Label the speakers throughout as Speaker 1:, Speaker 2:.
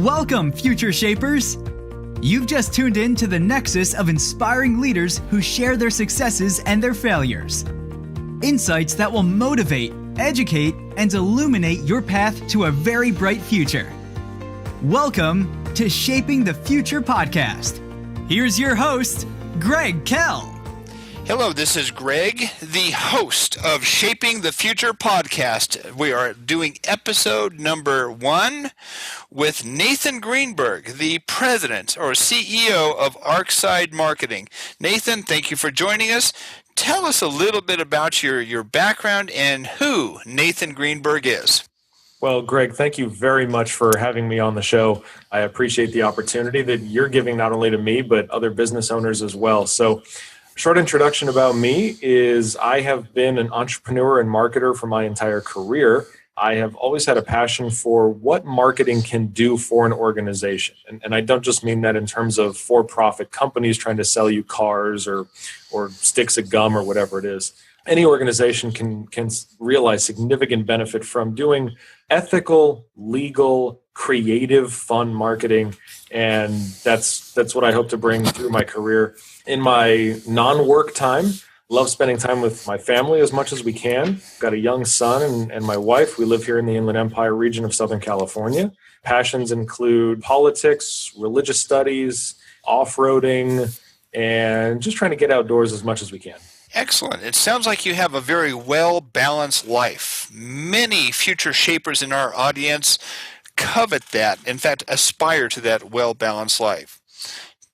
Speaker 1: Welcome, Future Shapers! You've just tuned in to the nexus of inspiring leaders who share their successes and their failures. Insights that will motivate, educate, and illuminate your path to a very bright future. Welcome to Shaping the Future podcast. Here's your host, Greg Kell.
Speaker 2: Hello, this is Greg, the host of Shaping the Future podcast. We are doing episode number 1 with Nathan Greenberg, the president or CEO of Arkside Marketing. Nathan, thank you for joining us. Tell us a little bit about your background and who Nathan Greenberg is.
Speaker 3: Well, Greg, thank you very much for having me on the show. I appreciate the opportunity that you're giving not only to me, but other business owners as well. So, short introduction about me is I have been an entrepreneur and marketer for my entire career. I have always had a passion for what marketing can do for an organization. And I don't just mean that in terms of for-profit companies trying to sell you cars or sticks of gum or whatever it is. Any organization can realize significant benefit from doing ethical, legal, creative, fun marketing. And that's what I hope to bring through my career. In my non-work time, love spending time with my family as much as we can. Got a young son and my wife. We live here in the Inland Empire region of Southern California. Passions include politics, religious studies, off-roading, and just trying to get outdoors as much as we can.
Speaker 2: Excellent. It sounds like you have a very well-balanced life. Many future shapers in our audience covet that, in fact, aspire to that well-balanced life.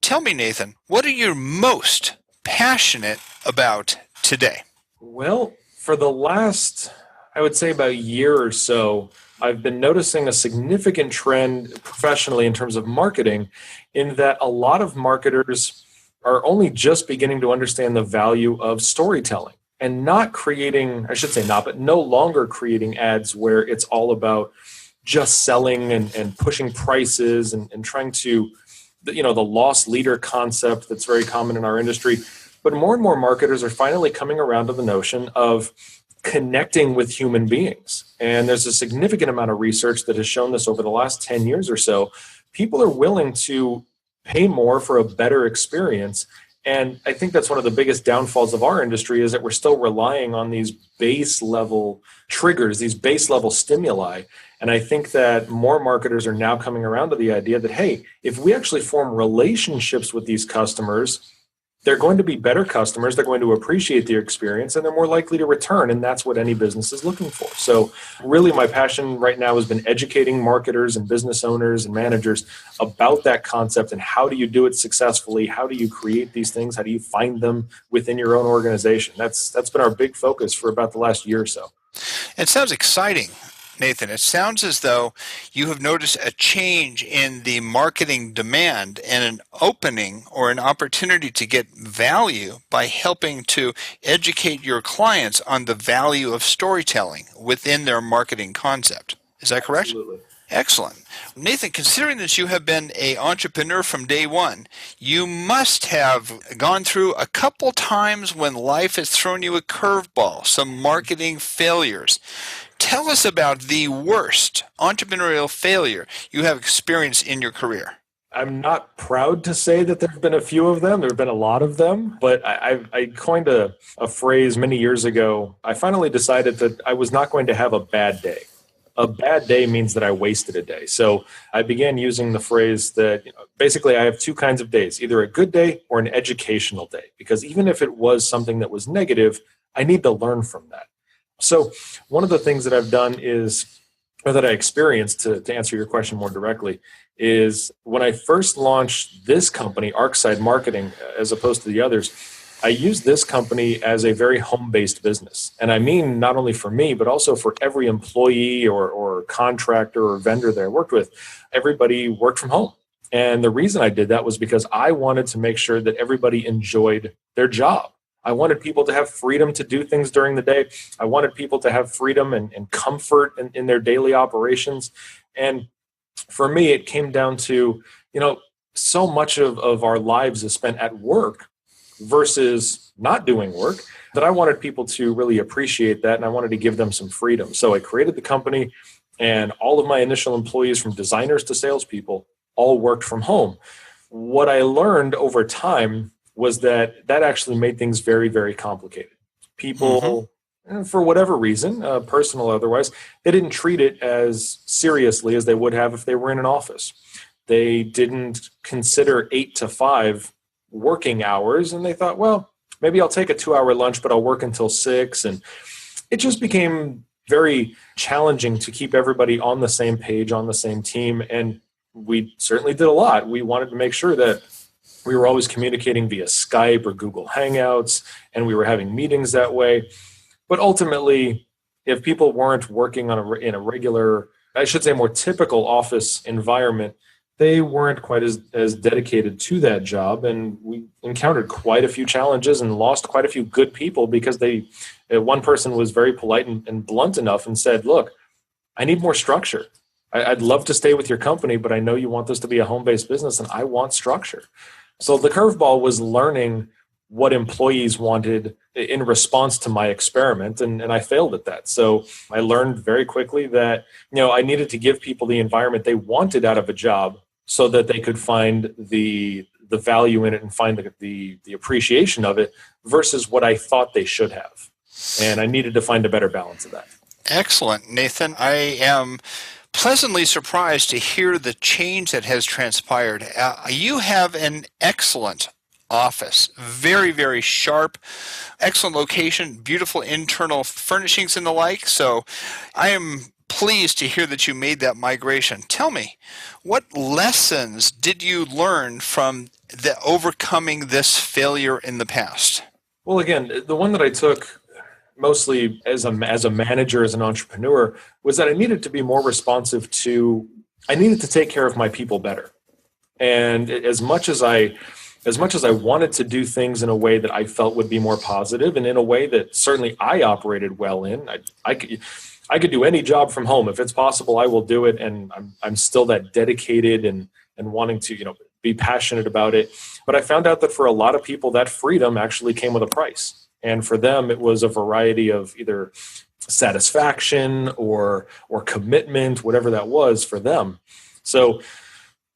Speaker 2: Tell me, Nathan, what are you most passionate about today?
Speaker 3: Well, for the last, I would say about a year or so, I've been noticing a significant trend professionally in terms of marketing, in that a lot of marketers are only just beginning to understand the value of storytelling and not creating, I should say not, but no longer creating ads where it's all about just selling and pushing prices and trying to, the lost leader concept that's very common in our industry. But more and more marketers are finally coming around to the notion of connecting with human beings. And there's a significant amount of research that has shown this over the last 10 years or so. People are willing to pay more for a better experience. And I think that's one of the biggest downfalls of our industry, is that we're still relying on these base level triggers, these base level stimuli. And I think that more marketers are now coming around to the idea that, hey, if we actually form relationships with these customers, they're going to be better customers, they're going to appreciate their experience, and they're more likely to return. And that's what any business is looking for. So really my passion right now has been educating marketers and business owners and managers about that concept and how do you do it successfully? How do you create these things? How do you find them within your own organization? That's been our big focus for about the last year or so.
Speaker 2: It sounds exciting, Nathan. It sounds as though you have noticed a change in the marketing demand and an opening or an opportunity to get value by helping to educate your clients on the value of storytelling within their marketing concept. Is that correct?
Speaker 3: Absolutely.
Speaker 2: Excellent. Nathan, considering that you have been an entrepreneur from day one, you must have gone through a couple times when life has thrown you a curveball, some marketing failures. Tell us about the worst entrepreneurial failure you have experienced in your career.
Speaker 3: I'm not proud to say that there have been a few of them. There have been a lot of them. But I coined a phrase many years ago. I finally decided that I was not going to have a bad day. A bad day means that I wasted a day. So I began using the phrase that basically I have two kinds of days, either a good day or an educational day. Because even if it was something that was negative, I need to learn from that. So one of the things that I've done is, or that I experienced, to answer your question more directly, is when I first launched this company, Arkside Marketing, as opposed to the others, I used this company as a very home-based business. And I mean not only for me, but also for every employee or contractor or vendor that I worked with. Everybody worked from home. And the reason I did that was because I wanted to make sure that everybody enjoyed their job. I wanted people to have freedom to do things during the day. I wanted people to have freedom and comfort in their daily operations. And for me, it came down to, so much of our lives is spent at work versus not doing work, that I wanted people to really appreciate that, and I wanted to give them some freedom. So I created the company. And all of my initial employees, from designers to salespeople, all worked from home. What I learned over time was that actually made things very, very complicated. People, for whatever reason, personal or otherwise, they didn't treat it as seriously as they would have if they were in an office. They didn't consider 8 to 5 working hours, and they thought, well, maybe I'll take a 2-hour lunch, but I'll work until 6. And it just became very challenging to keep everybody on the same page, on the same team. And we certainly did a lot. We wanted to make sure that we were always communicating via Skype or Google Hangouts, and we were having meetings that way. But ultimately, if people weren't working in a regular, I should say more typical office environment, they weren't quite as dedicated to that job. And we encountered quite a few challenges and lost quite a few good people because one person was very polite and blunt enough and said, look, I need more structure. I'd love to stay with your company, but I know you want this to be a home-based business and I want structure. So the curveball was learning what employees wanted in response to my experiment, and I failed at that. So I learned very quickly that I needed to give people the environment they wanted out of a job so that they could find the value in it and find the appreciation of it versus what I thought they should have. And I needed to find a better balance of that.
Speaker 2: Excellent, Nathan. I am pleasantly surprised to hear the change that has transpired. You have an excellent office, very, very sharp, excellent location, beautiful internal furnishings and the like. So I am pleased to hear that you made that migration. Tell me, what lessons did you learn from overcoming this failure in the past?
Speaker 3: Well, again, the one that I took mostly as a manager, as an entrepreneur, was that I needed to be more responsive I needed to take care of my people better. And as much as I wanted to do things in a way that I felt would be more positive and in a way that certainly I operated well in, I could do any job from home. If it's possible, I will do it. And I'm still that dedicated and wanting to, be passionate about it. But I found out that for a lot of people, that freedom actually came with a price. And for them, it was a variety of either satisfaction or commitment, whatever that was for them. So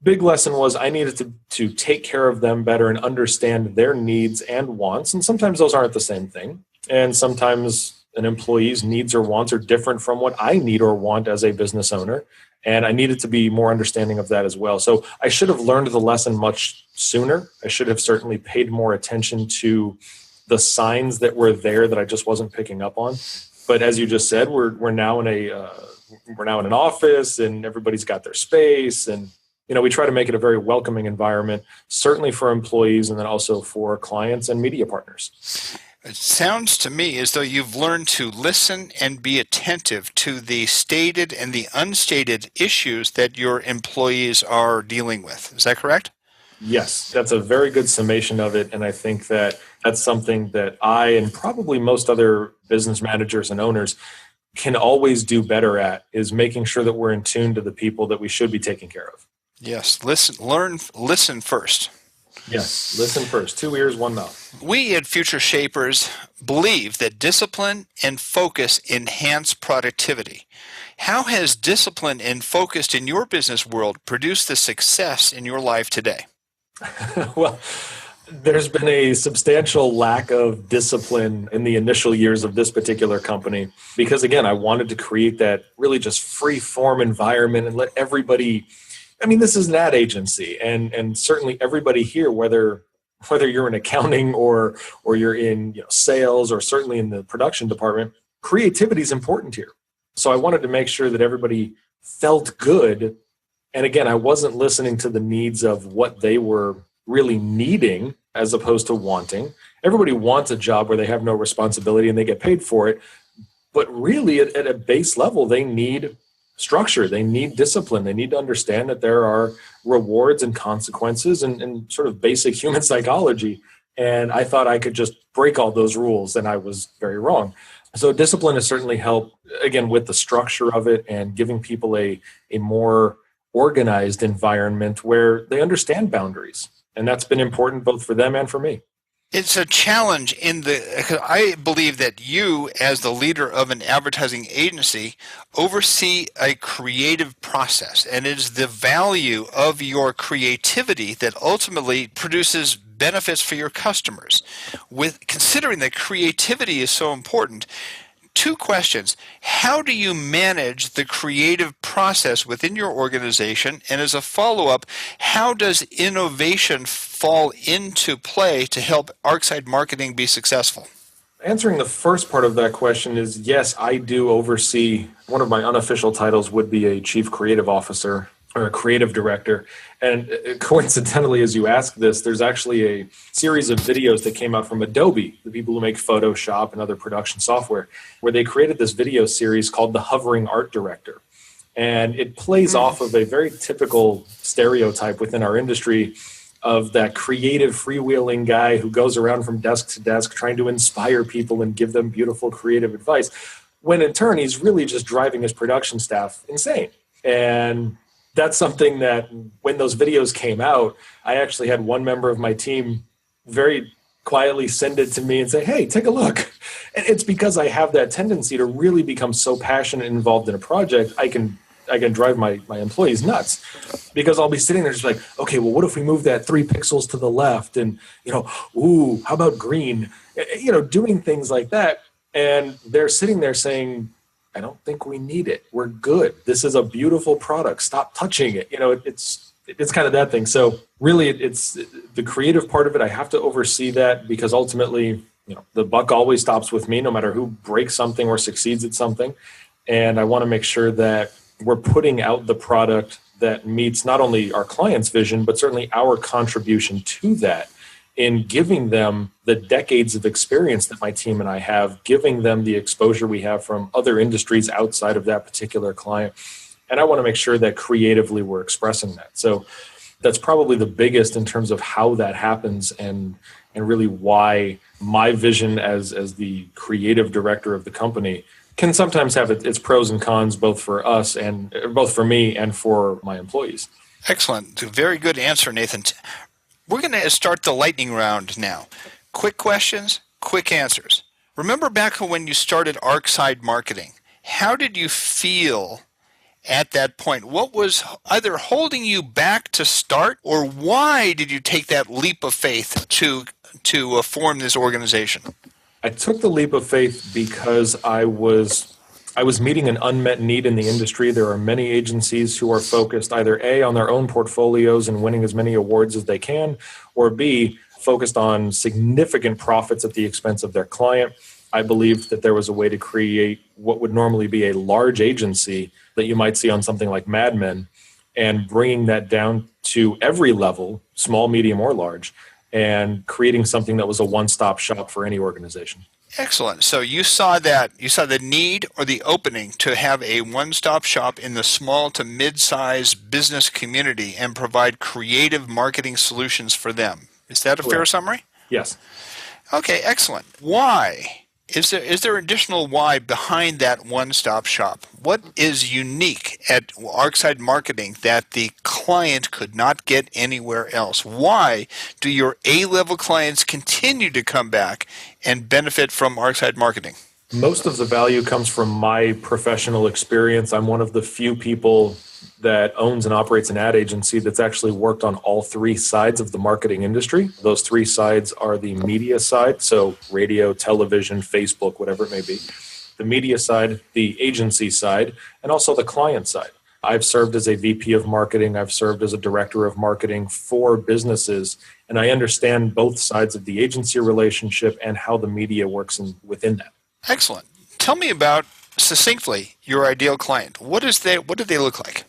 Speaker 3: big lesson was I needed to take care of them better and understand their needs and wants. And sometimes those aren't the same thing. And sometimes an employee's needs or wants are different from what I need or want as a business owner. And I needed to be more understanding of that as well. So I should have learned the lesson much sooner. I should have certainly paid more attention to the signs that were there that I just wasn't picking up on. But as you just said, we're now in an office and everybody's got their space, and we try to make it a very welcoming environment, certainly for employees and then also for clients and media partners.
Speaker 2: It sounds to me as though you've learned to listen and be attentive to the stated and the unstated issues that your employees are dealing with. Is that correct?
Speaker 3: Yes, that's a very good summation of it. And I think that that's something that I and probably most other business managers and owners can always do better at, is making sure that we're in tune to the people that we should be taking care of.
Speaker 2: Yes, listen first.
Speaker 3: Yes, listen first. 2 ears, 1 mouth.
Speaker 2: We at Future Shapers believe that discipline and focus enhance productivity. How has discipline and focus in your business world produced the success in your life today?
Speaker 3: Well, there's been a substantial lack of discipline in the initial years of this particular company because, again, I wanted to create that really just free-form environment and let everybody. This is an ad agency, and certainly everybody here, whether you're in accounting or you're in sales or certainly in the production department, creativity is important here. So I wanted to make sure that everybody felt good. And again, I wasn't listening to the needs of what they were really needing as opposed to wanting. Everybody wants a job where they have no responsibility and they get paid for it. But really, at a base level, they need structure. They need discipline. They need to understand that there are rewards and consequences and sort of basic human psychology. And I thought I could just break all those rules, and I was very wrong. So discipline has certainly helped, again, with the structure of it and giving people a more organized environment where they understand boundaries. And that's been important both for them and for me.
Speaker 2: It's a challenge because I believe that you, as the leader of an advertising agency, oversee a creative process, and it is the value of your creativity that ultimately produces benefits for your customers. With considering that creativity is so important, two questions. How do you manage the creative process within your organization? And as a follow-up, how does innovation fall into play to help Arkside marketing be successful?
Speaker 3: Answering the first part of that question is yes, I do oversee, one of my unofficial titles would be a chief creative officer or a creative director. And coincidentally, as you ask this, there's actually a series of videos that came out from Adobe, the people who make Photoshop and other production software, where they created this video series called The Hovering Art Director. And it plays off of a very typical stereotype within our industry of that creative freewheeling guy who goes around from desk to desk trying to inspire people and give them beautiful creative advice, when in turn he's really just driving his production staff insane. And that's something that when those videos came out, I actually had one member of my team very quietly send it to me and say, hey, take a look. And it's because I have that tendency to really become so passionate and involved in a project, I can drive my employees nuts, because I'll be sitting there just like, okay, well, what if we move that 3 pixels to the left? And, ooh, how about green? Doing things like that. And they're sitting there saying, I don't think we need it. We're good. This is a beautiful product. Stop touching it. It's kind of that thing. So really it's the creative part of it. I have to oversee that because ultimately, the buck always stops with me, no matter who breaks something or succeeds at something. And I want to make sure that we're putting out the product that meets not only our client's vision, but certainly our contribution to that, in giving them the decades of experience that my team and I have, giving them the exposure we have from other industries outside of that particular client. And I want to make sure that creatively we're expressing that. So that's probably the biggest in terms of how that happens, and really why my vision as the creative director of the company can sometimes have its pros and cons, both for us and both for me and for my employees.
Speaker 2: Excellent. Very good answer, Nathan. We're going to start the lightning round now. Quick questions, quick answers. Remember back when you started Arkside Marketing, how did you feel at that point? What was either holding you back to start, or why did you take that leap of faith to form this organization?
Speaker 3: I took the leap of faith because I was meeting an unmet need in the industry. There are many agencies who are focused either A, on their own portfolios and winning as many awards as they can, or B, focused on significant profits at the expense of their client. I believed that there was a way to create what would normally be a large agency that you might see on something like Mad Men, and bringing that down to every level, small, medium, or large, and creating something that was a one-stop shop for any organization.
Speaker 2: Excellent. So you saw the need or the opening to have a one-stop shop in the small to mid-sized business community and provide creative marketing solutions for them. Is that a fair summary?
Speaker 3: Yes.
Speaker 2: Okay, excellent. Why? Is there additional why behind that one-stop shop? What is unique at Arkside Marketing that the client could not get anywhere else? Why do your A-level clients continue to come back and benefit from Arkside Marketing?
Speaker 3: Most of the value comes from my professional experience. I'm one of the few people that owns and operates an ad agency that's actually worked on all 3 sides of the marketing industry. Those 3 sides are the media side, so radio, television, Facebook, whatever it may be. The media side, the agency side, and also the client side. I've served as a VP of marketing. I've served as a director of marketing for businesses, and I understand both sides of the agency relationship and how the media works within that.
Speaker 2: Excellent. Tell me about, succinctly, your ideal client. What do they look like?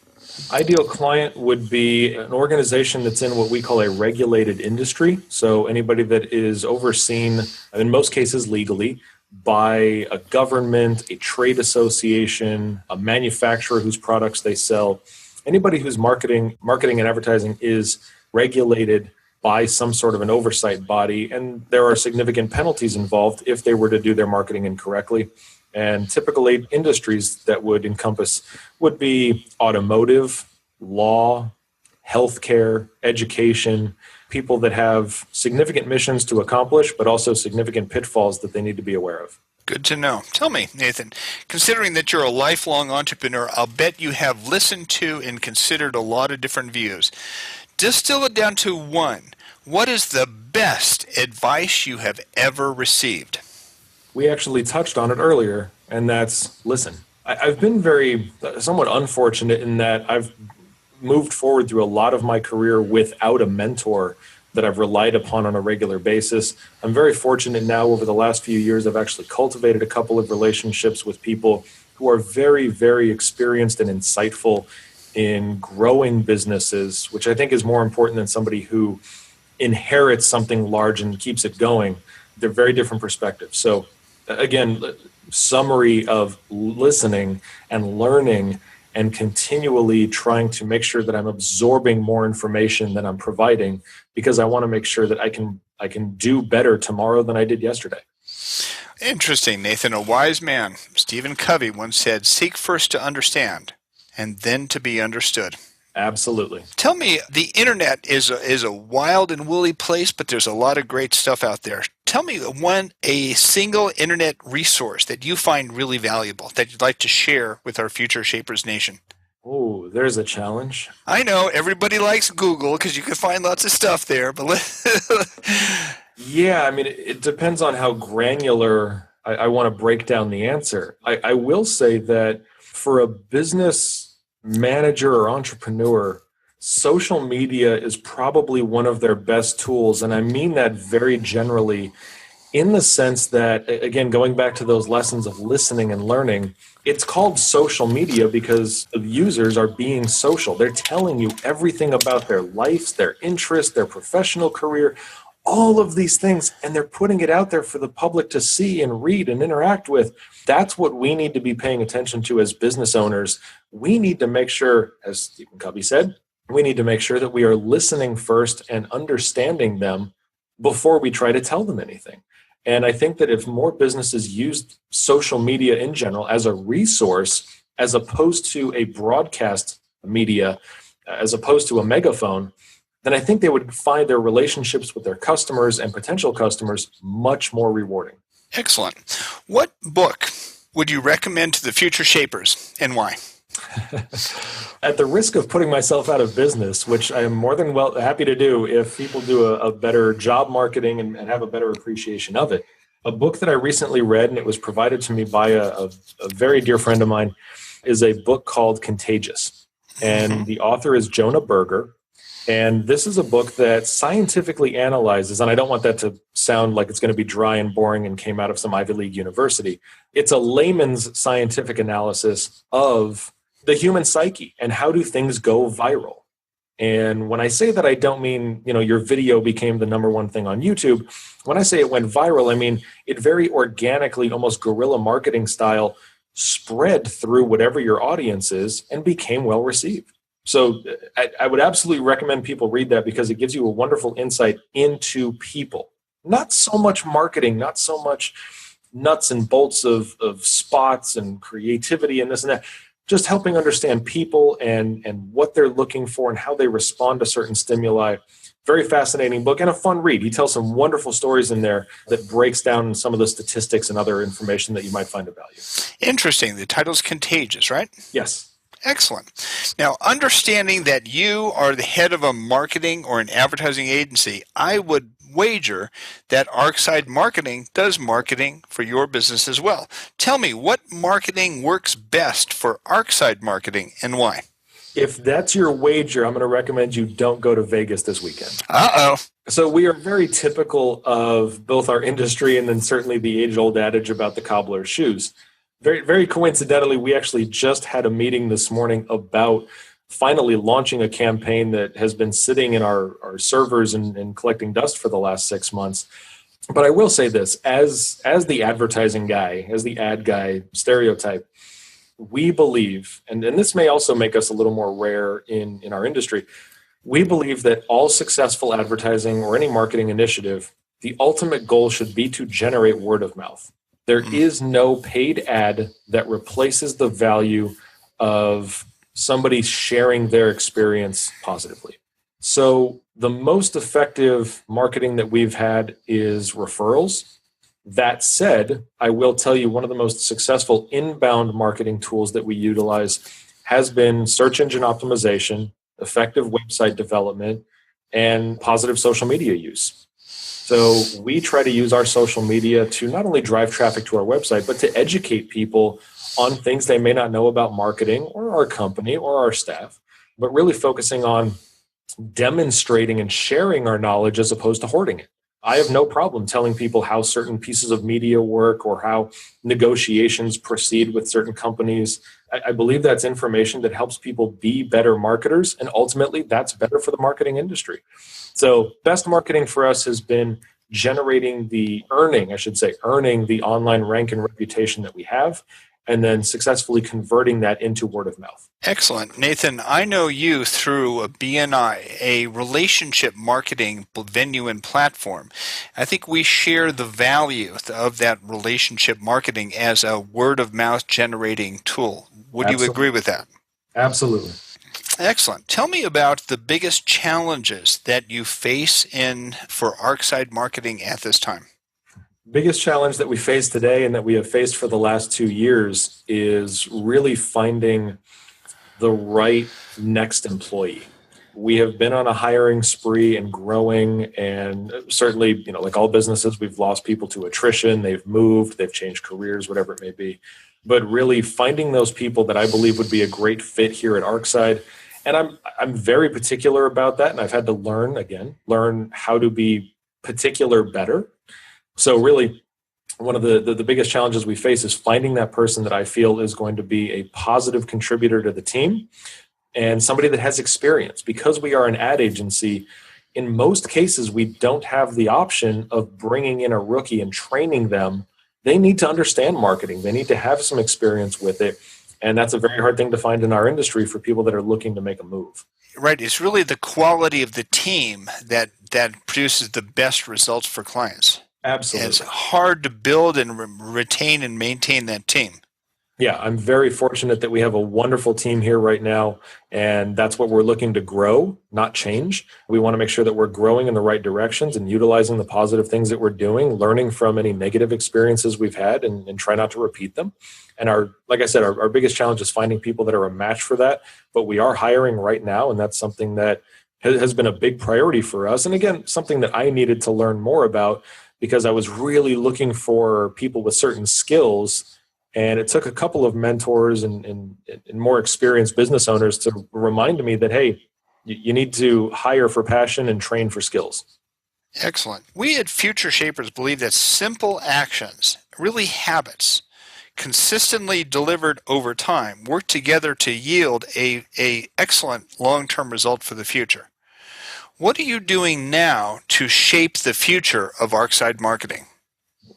Speaker 3: Ideal client would be an organization that's in what we call a regulated industry. So anybody that is overseen, in most cases legally, by a government, a trade association, a manufacturer whose products they sell. Anybody whose marketing and advertising is regulated by some sort of an oversight body, and there are significant penalties involved if they were to do their marketing incorrectly. And typical industries that would encompass would be automotive, law, healthcare, education, people that have significant missions to accomplish, but also significant pitfalls that they need to be aware of.
Speaker 2: Good to know. Tell me, Nathan, considering that you're a lifelong entrepreneur, I'll bet you have listened to and considered a lot of different views. Distill it down to one. What is the best advice you have ever received?
Speaker 3: We actually touched on it earlier, and that's listen. I've been somewhat unfortunate in that I've moved forward through a lot of my career without a mentor that I've relied upon on a regular basis. I'm very fortunate now over the last few years, I've actually cultivated a couple of relationships with people who are very, very experienced and insightful in growing businesses, which I think is more important than somebody who inherits something large and keeps it going. They're very different perspectives. So again, summary of listening and learning and continually trying to make sure that I'm absorbing more information than I'm providing, because I want to make sure that I can do better tomorrow than I did yesterday.
Speaker 2: Interesting, Nathan. A wise man, Stephen Covey, once said, "Seek first to understand, and then to be understood."
Speaker 3: Absolutely.
Speaker 2: Tell me, the internet is a wild and woolly place, but there's a lot of great stuff out there. Tell me a single internet resource that you find really valuable that you'd like to share with our Future Shapers Nation.
Speaker 3: Oh, there's a challenge.
Speaker 2: I know everybody likes Google because you can find lots of stuff there, but
Speaker 3: yeah, I mean, it depends on how granular I want to break down the answer. I will say that for a business manager or entrepreneur, social media is probably one of their best tools. And I mean that very generally in the sense that, again, going back to those lessons of listening and learning, it's called social media because the users are being social. They're telling you everything about their lives, their interests, their professional career, all of these things, and they're putting it out there for the public to see and read and interact with. That's what we need to be paying attention to as business owners. We need to make sure, as Stephen Covey said, we need to make sure that we are listening first and understanding them before we try to tell them anything. And I think that if more businesses used social media in general as a resource, as opposed to a broadcast media, as opposed to a megaphone, then I think they would find their relationships with their customers and potential customers much more rewarding.
Speaker 2: Excellent. What book would you recommend to the future shapers and why?
Speaker 3: At the risk of putting myself out of business, which I am more than happy to do if people do a better job marketing and have a better appreciation of it, a book that I recently read, and it was provided to me by a very dear friend of mine, is a book called Contagious. And the author is Jonah Berger. And this is a book that scientifically analyzes, and I don't want that to sound like it's going to be dry and boring and came out of some Ivy League university. It's a layman's scientific analysis of the human psyche and how do things go viral. And when I say that, I don't mean, your video became the number one thing on YouTube. When I say it went viral, I mean it very organically, almost guerrilla marketing style, spread through whatever your audience is and became well received. So I would absolutely recommend people read that because it gives you a wonderful insight into people. Not so much marketing, not so much nuts and bolts of spots and creativity and this and that. Just helping understand people and what they're looking for and how they respond to certain stimuli. Very fascinating book and a fun read. He tells some wonderful stories in there that breaks down some of the statistics and other information that you might find of value.
Speaker 2: Interesting. The title's Contagious, right?
Speaker 3: Yes.
Speaker 2: Excellent. Now, understanding that you are the head of a marketing or an advertising agency, I would wager that Arkside Marketing does marketing for your business as well. Tell me, what marketing works best for Arkside Marketing and why?
Speaker 3: If that's your wager, I'm going to recommend you don't go to Vegas this weekend.
Speaker 2: Uh-oh.
Speaker 3: So we are very typical of both our industry and then certainly the age-old adage about the cobbler's shoes. Very, very coincidentally, we actually just had a meeting this morning about finally launching a campaign that has been sitting in our servers and collecting dust for the last 6 months. But I will say this, as the advertising guy, as the ad guy stereotype, we believe, and this may also make us a little more rare in our industry, we believe that all successful advertising or any marketing initiative, the ultimate goal should be to generate word of mouth. There is no paid ad that replaces the value of somebody sharing their experience positively. So The most effective marketing that we've had is referrals. That said, I will tell you one of the most successful inbound marketing tools that we utilize has been search engine optimization, effective website development, and positive social media use. So we try to use our social media to not only drive traffic to our website, but to educate people on things they may not know about marketing or our company or our staff, but really focusing on demonstrating and sharing our knowledge as opposed to hoarding it. I have no problem telling people how certain pieces of media work or how negotiations proceed with certain companies. I believe that's information that helps people be better marketers, and ultimately that's better for the marketing industry. So best marketing for us has been earning the online rank and reputation that we have, and then successfully converting that into word of mouth.
Speaker 2: Excellent. Nathan, I know you through a BNI, a relationship marketing venue and platform. I think we share the value of that relationship marketing as a word of mouth generating tool. Would you agree with that?
Speaker 3: Absolutely.
Speaker 2: Excellent. Tell me about the biggest challenges that you face for Arkside marketing at this time.
Speaker 3: Biggest challenge that we face today and that we have faced for the last 2 years is really finding the right next employee. We have been on a hiring spree and growing, and certainly, like all businesses, we've lost people to attrition, they've moved, they've changed careers, whatever it may be. But really finding those people that I believe would be a great fit here at Arkside. And I'm very particular about that, and I've had to learn how to be particular better. So really, one of the biggest challenges we face is finding that person that I feel is going to be a positive contributor to the team and somebody that has experience. Because we are an ad agency, in most cases, we don't have the option of bringing in a rookie and training them. They need to understand marketing. They need to have some experience with it. And that's a very hard thing to find in our industry for people that are looking to make a move.
Speaker 2: Right. It's really the quality of the team that produces the best results for clients.
Speaker 3: Absolutely.
Speaker 2: It's hard to build and retain and maintain that team.
Speaker 3: Yeah, I'm very fortunate that we have a wonderful team here right now, and that's what we're looking to grow, not change. We want to make sure that we're growing in the right directions and utilizing the positive things that we're doing, learning from any negative experiences we've had, and try not to repeat them. And like I said, our biggest challenge is finding people that are a match for that, but we are hiring right now, and that's something that has been a big priority for us. And again, something that I needed to learn more about, because I was really looking for people with certain skills. And it took a couple of mentors and more experienced business owners to remind me that, hey, you need to hire for passion and train for skills.
Speaker 2: Excellent. We at Future Shapers believe that simple actions, really habits, consistently delivered over time, work together to yield a excellent long-term result for the future. What are you doing now to shape the future of Arkside marketing?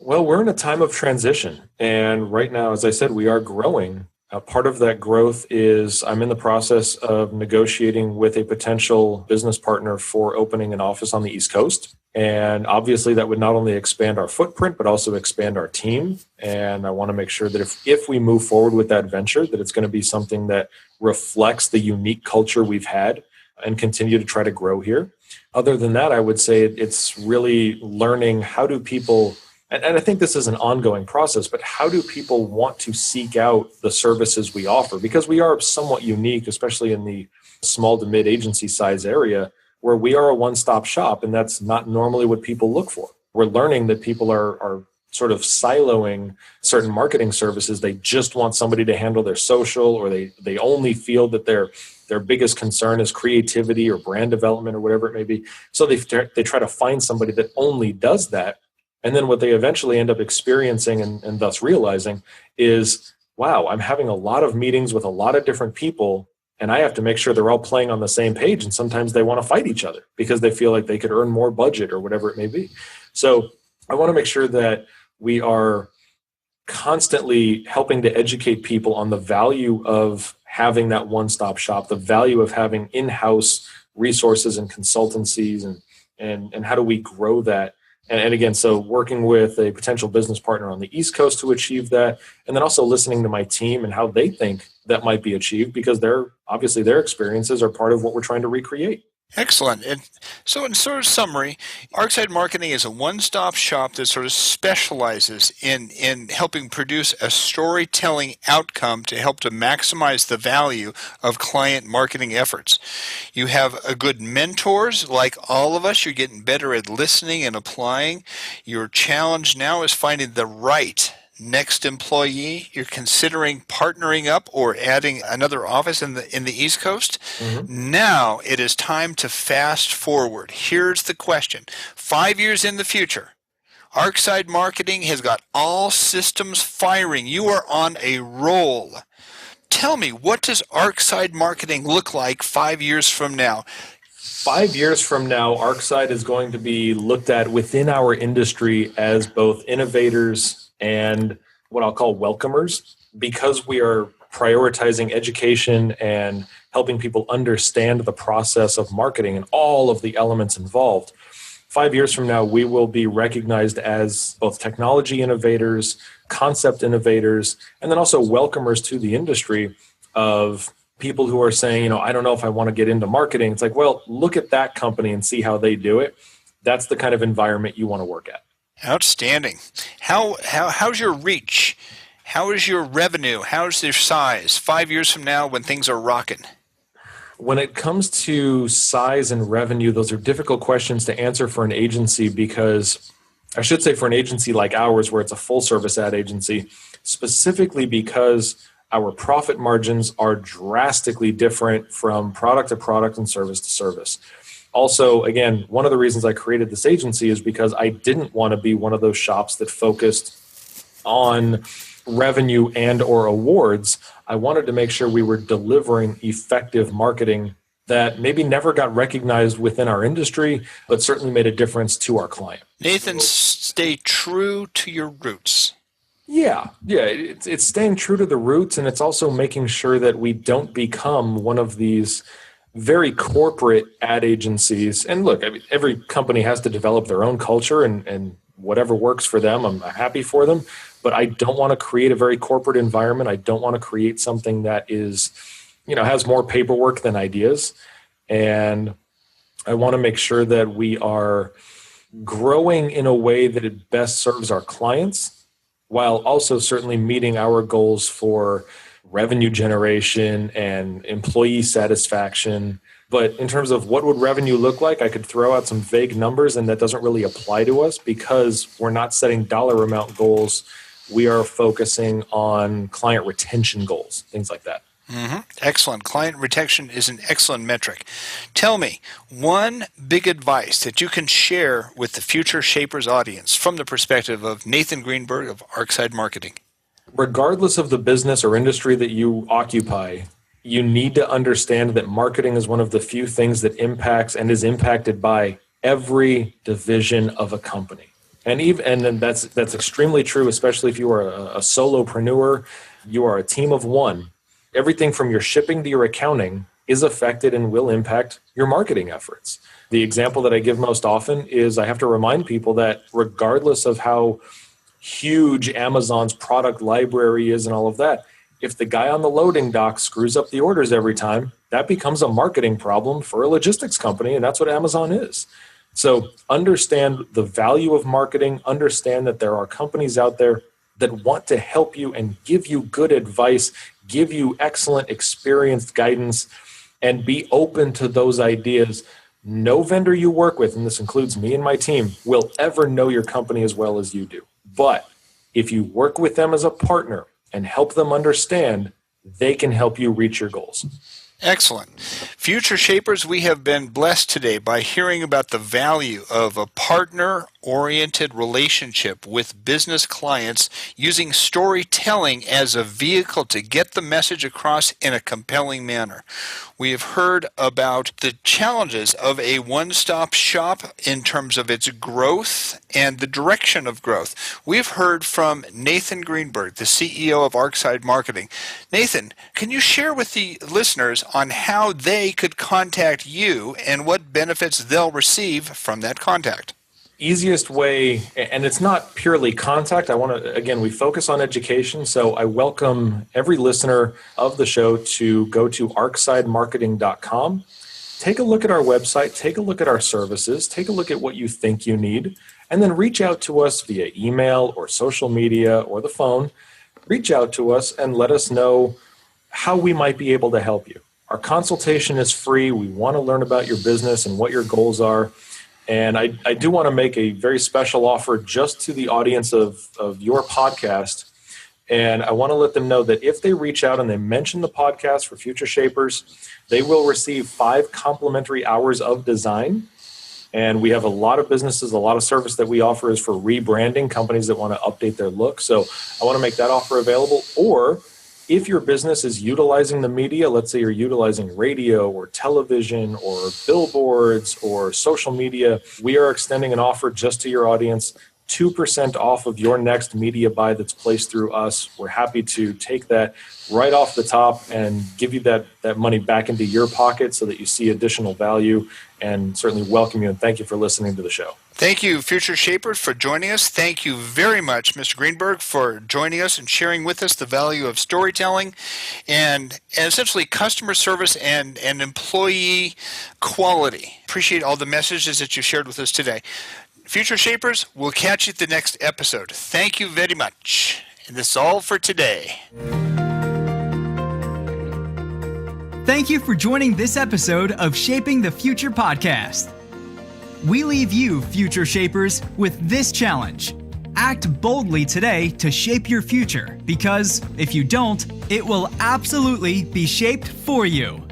Speaker 3: Well, we're in a time of transition. And right now, as I said, we are growing. Part of that growth is I'm in the process of negotiating with a potential business partner for opening an office on the East Coast. And obviously, that would not only expand our footprint, but also expand our team. And I want to make sure that if we move forward with that venture, that it's going to be something that reflects the unique culture we've had and continue to try to grow here. Other than that, I would say it's really learning how do people, and I think this is an ongoing process, but how do people want to seek out the services we offer? Because we are somewhat unique, especially in the small to mid agency size area, where we are a one-stop shop, and that's not normally what people look for. We're learning that people are sort of siloing certain marketing services. They just want somebody to handle their social, or they only feel that their biggest concern is creativity or brand development or whatever it may be. So they try to find somebody that only does that. And then what they eventually end up experiencing and thus realizing is, wow, I'm having a lot of meetings with a lot of different people, and I have to make sure they're all playing on the same page. And sometimes they want to fight each other because they feel like they could earn more budget or whatever it may be. So I want to make sure that we are constantly helping to educate people on the value of having that one-stop shop, the value of having in-house resources and consultancies, and how do we grow that. And again, so working with a potential business partner on the East Coast to achieve that, and then also listening to my team and how they think that might be achieved, because their experiences are part of what we're trying to recreate.
Speaker 2: Excellent. And so in sort of summary, Arkside Marketing is a one-stop shop that sort of specializes in helping produce a storytelling outcome to help to maximize the value of client marketing efforts. You have a good mentors like all of us. You're getting better at listening and applying. Your challenge now is finding the right next employee. You're considering partnering up or adding another office in the East Coast.
Speaker 3: Mm-hmm.
Speaker 2: Now it is time to fast forward. Here's the question. 5 years in the future, Arkside Marketing has got all systems firing. You are on a roll. Tell me, what does Arkside Marketing look like 5 years from now?
Speaker 3: 5 years from now, Arkside is going to be looked at within our industry as both innovators and what I'll call welcomers, because we are prioritizing education and helping people understand the process of marketing and all of the elements involved. 5 years from now, we will be recognized as both technology innovators, concept innovators, and then also welcomers to the industry of people who are saying, I don't know if I want to get into marketing. It's like, well, look at that company and see how they do it. That's the kind of environment you want to work at.
Speaker 2: Outstanding. How's your reach? How is your revenue? How's your size 5 years from now when things are rocking?
Speaker 3: When it comes to size and revenue, those are difficult questions to answer for an agency because, I should say for an agency like ours where it's a full service ad agency, specifically because our profit margins are drastically different from product to product and service to service. Also, again, one of the reasons I created this agency is because I didn't want to be one of those shops that focused on revenue and or awards. I wanted to make sure we were delivering effective marketing that maybe never got recognized within our industry, but certainly made a difference to our client.
Speaker 2: Nathan, stay true to your roots.
Speaker 3: Yeah. It's staying true to the roots, and it's also making sure that we don't become one of these very corporate ad agencies. And look, every company has to develop their own culture and whatever works for them, I'm happy for them. But I don't want to create a very corporate environment. I don't want to create something that is, has more paperwork than ideas. And I want to make sure that we are growing in a way that it best serves our clients, while also certainly meeting our goals for revenue generation and employee satisfaction. But in terms of what would revenue look like, I could throw out some vague numbers, and that doesn't really apply to us because we're not setting dollar amount goals. We are focusing on client retention goals, things like that.
Speaker 2: Mm-hmm. Excellent. Client retention is an excellent metric. Tell me one big advice that you can share with the Future Shapers audience from the perspective of Nathan Greenberg of Arkside Marketing.
Speaker 3: Regardless of the business or industry that you occupy, you need to understand that marketing is one of the few things that impacts and is impacted by every division of a company. And that's extremely true, especially if you are a solopreneur, you are a team of one. Everything from your shipping to your accounting is affected and will impact your marketing efforts. The example that I give most often is I have to remind people that regardless of how huge Amazon's product library is and all of that, if the guy on the loading dock screws up the orders every time, that becomes a marketing problem for a logistics company, and that's what Amazon is. So understand the value of marketing, understand that there are companies out there that want to help you and give you good advice, give you excellent experienced guidance, and be open to those ideas. No vendor you work with, and this includes me and my team, will ever know your company as well as you do. But if you work with them as a partner and help them understand, they can help you reach your goals.
Speaker 2: Excellent. Future Shapers, we have been blessed today by hearing about the value of a partner-oriented relationship with business clients using storytelling as a vehicle to get the message across in a compelling manner. We have heard about the challenges of a one-stop shop in terms of its growth and the direction of growth. We've heard from Nathan Greenberg, the CEO of Arkside Marketing. Nathan, can you share with the listeners on how they could contact you and what benefits they'll receive from that contact?
Speaker 3: Easiest way, and it's not purely contact. We focus on education. So I welcome every listener of the show to go to arksidemarketing.com take a look at our website, take a look at our services, take a look at what you think you need, and then reach out to us via email or social media or the phone. Reach out to us and let us know how we might be able to help you. Our consultation is free. We want to learn about your business and what your goals are. And I do want to make a very special offer just to the audience of your podcast. And I want to let them know that if they reach out and they mention the podcast for Future Shapers, they will receive 5 complimentary hours of design. And we have a lot of businesses, a lot of service that we offer is for rebranding, companies that want to update their look. So I want to make that offer available. Or if your business is utilizing the media, let's say you're utilizing radio or television or billboards or social media, we are extending an offer just to your audience, 2% off of your next media buy that's placed through us. We're happy to take that right off the top and give you that money back into your pocket so that you see additional value, and certainly welcome you and thank you for listening to the show.
Speaker 2: Thank you, Future Shapers, for joining us. Thank you very much, Mr. Greenberg, for joining us and sharing with us the value of storytelling and essentially customer service and employee quality. Appreciate all the messages that you shared with us today. Future Shapers, we'll catch you at the next episode. Thank you very much. And that's all for today.
Speaker 1: Thank you for joining this episode of Shaping the Future podcast. We leave you, Future Shapers, with this challenge. Act boldly today to shape your future, because if you don't, it will absolutely be shaped for you.